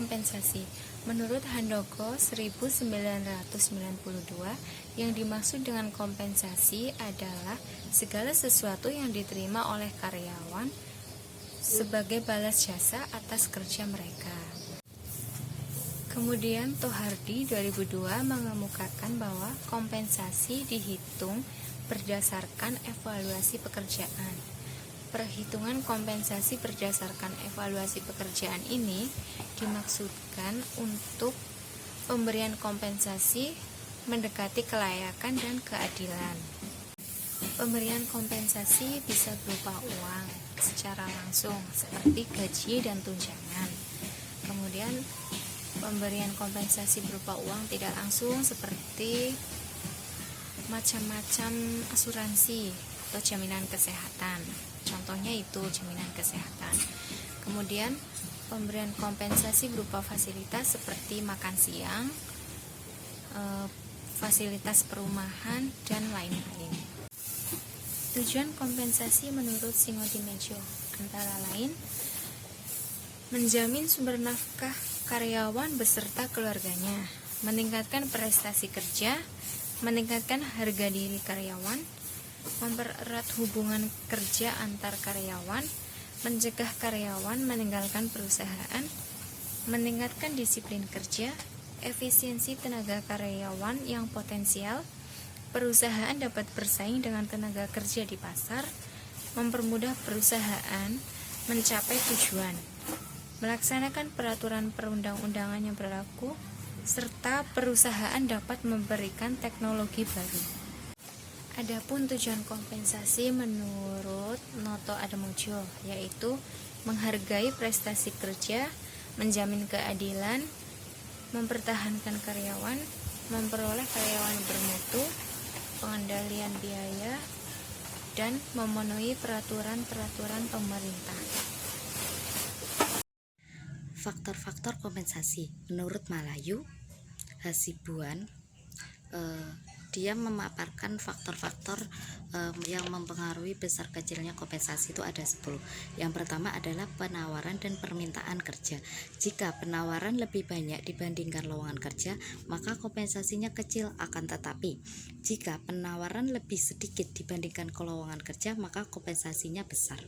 kompensasi. Menurut Handoko 1992, yang dimaksud dengan kompensasi adalah segala sesuatu yang diterima oleh karyawan sebagai balas jasa atas kerja mereka. Kemudian Tohardi 2002 mengemukakan bahwa kompensasi dihitung berdasarkan evaluasi pekerjaan. Perhitungan kompensasi berdasarkan evaluasi pekerjaan ini dimaksudkan untuk pemberian kompensasi mendekati kelayakan dan keadilan. Pemberian kompensasi bisa berupa uang secara langsung seperti gaji dan tunjangan. Kemudian pemberian kompensasi berupa uang tidak langsung seperti macam-macam asuransi atau jaminan kesehatan. Contohnya itu jaminan kesehatan. Kemudian pemberian kompensasi berupa fasilitas seperti makan siang, fasilitas perumahan, dan lain-lain. Tujuan kompensasi menurut Singodimejo antara lain menjamin sumber nafkah karyawan beserta keluarganya, meningkatkan prestasi kerja, meningkatkan harga diri karyawan, mempererat hubungan kerja antar karyawan, mencegah karyawan meninggalkan perusahaan, meningkatkan disiplin kerja, efisiensi tenaga karyawan yang potensial, perusahaan dapat bersaing dengan tenaga kerja di pasar, mempermudah perusahaan mencapai tujuan, melaksanakan peraturan perundang-undangan yang berlaku, serta perusahaan dapat memberikan teknologi baru. Adapun tujuan kompensasi menurut Noto Atmojo yaitu menghargai prestasi kerja, menjamin keadilan, mempertahankan karyawan, memperoleh karyawan bermutu, pengendalian biaya, dan memenuhi peraturan-peraturan pemerintah. Faktor-faktor kompensasi menurut Malayu Hasibuan, dia memaparkan faktor-faktor yang mempengaruhi besar kecilnya kompensasi itu ada 10. Yang pertama adalah penawaran dan permintaan kerja. Jika penawaran lebih banyak dibandingkan lowongan kerja, maka kompensasinya kecil, akan tetapi jika penawaran lebih sedikit dibandingkan lowongan kerja, maka kompensasinya besar.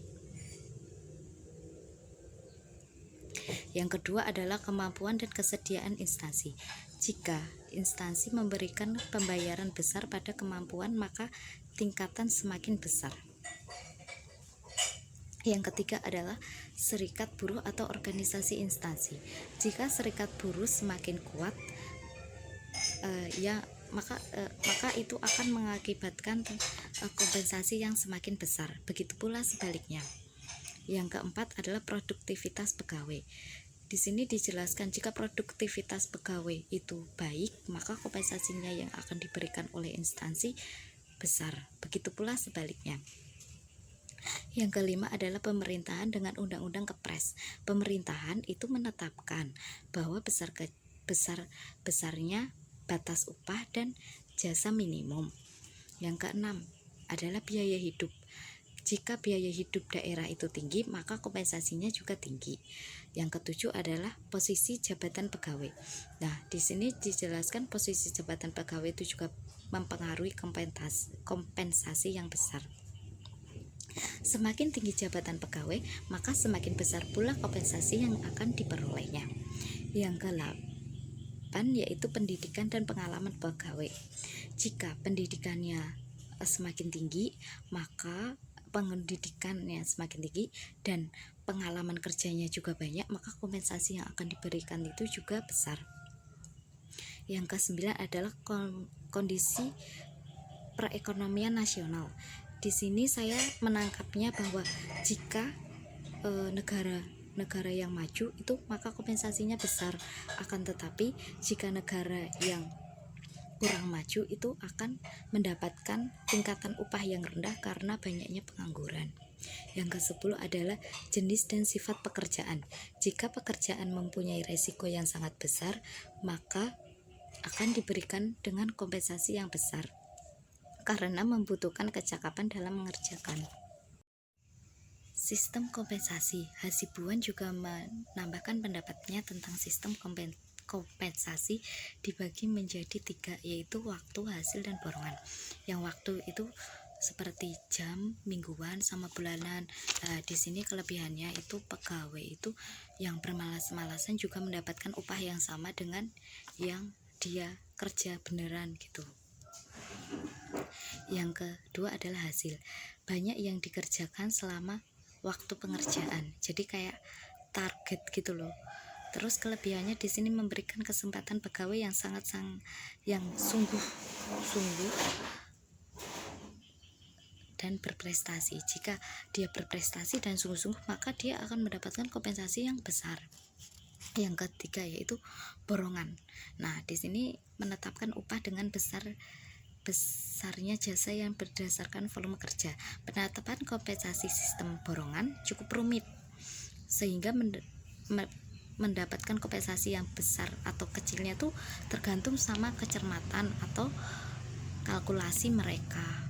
Yang kedua adalah kemampuan dan kesediaan instansi. Jika instansi memberikan pembayaran besar pada kemampuan, maka tingkatan semakin besar. Yang ketiga adalah serikat buruh atau organisasi instansi. Jika serikat buruh semakin kuat, maka itu akan mengakibatkan kompensasi yang semakin besar. Begitu pula sebaliknya. Yang keempat adalah produktivitas pegawai. Di sini dijelaskan jika produktivitas pegawai itu baik, maka kompensasinya yang akan diberikan oleh instansi besar. Begitu pula sebaliknya. Yang kelima adalah pemerintahan dengan undang-undang Kepres. Pemerintahan itu menetapkan bahwa besarnya batas upah dan jasa minimum. Yang keenam adalah biaya hidup. Jika biaya hidup daerah itu tinggi, maka kompensasinya juga tinggi. Yang ketujuh adalah posisi jabatan pegawai. Nah, di sini dijelaskan posisi jabatan pegawai itu juga mempengaruhi kompensasi yang besar. Semakin tinggi jabatan pegawai, maka semakin besar pula kompensasi yang akan diperolehnya. Yang ke-8 yaitu pendidikan dan pengalaman pegawai. Jika pendidikannya semakin tinggi, maka pendidikannya semakin tinggi dan pengalaman kerjanya juga banyak, maka kompensasi yang akan diberikan itu juga besar. Yang ke-9 adalah kondisi perekonomian nasional. Di sini saya menangkapnya bahwa jika negara yang maju itu maka kompensasinya besar, akan tetapi jika negara yang kurang maju itu akan mendapatkan tingkatan upah yang rendah karena banyaknya pengangguran. Yang ke-10 adalah jenis dan sifat pekerjaan. Jika pekerjaan mempunyai resiko yang sangat besar, maka akan diberikan dengan kompensasi yang besar karena membutuhkan kecakapan dalam mengerjakan. Sistem kompensasi. Hasibuan juga menambahkan pendapatnya tentang sistem kompensasi dibagi menjadi 3, yaitu waktu, hasil, dan borongan. Yang waktu itu seperti jam, mingguan, sama bulanan. Di sini kelebihannya itu pegawai itu yang bermalas-malasan juga mendapatkan upah yang sama dengan yang dia kerja beneran gitu. Yang kedua adalah hasil. Banyak yang dikerjakan selama waktu pengerjaan. Jadi kayak target gitu loh. Terus kelebihannya di sini memberikan kesempatan pegawai yang yang sungguh-sungguh dan berprestasi. Jika dia berprestasi dan sungguh-sungguh, maka dia akan mendapatkan kompensasi yang besar. Yang ketiga yaitu borongan. Nah, di sini menetapkan upah dengan besarnya jasa yang berdasarkan volume kerja. Penetapan kompensasi sistem borongan cukup rumit, sehingga mendapatkan kompensasi yang besar atau kecilnya tuh tergantung sama kecermatan atau kalkulasi mereka.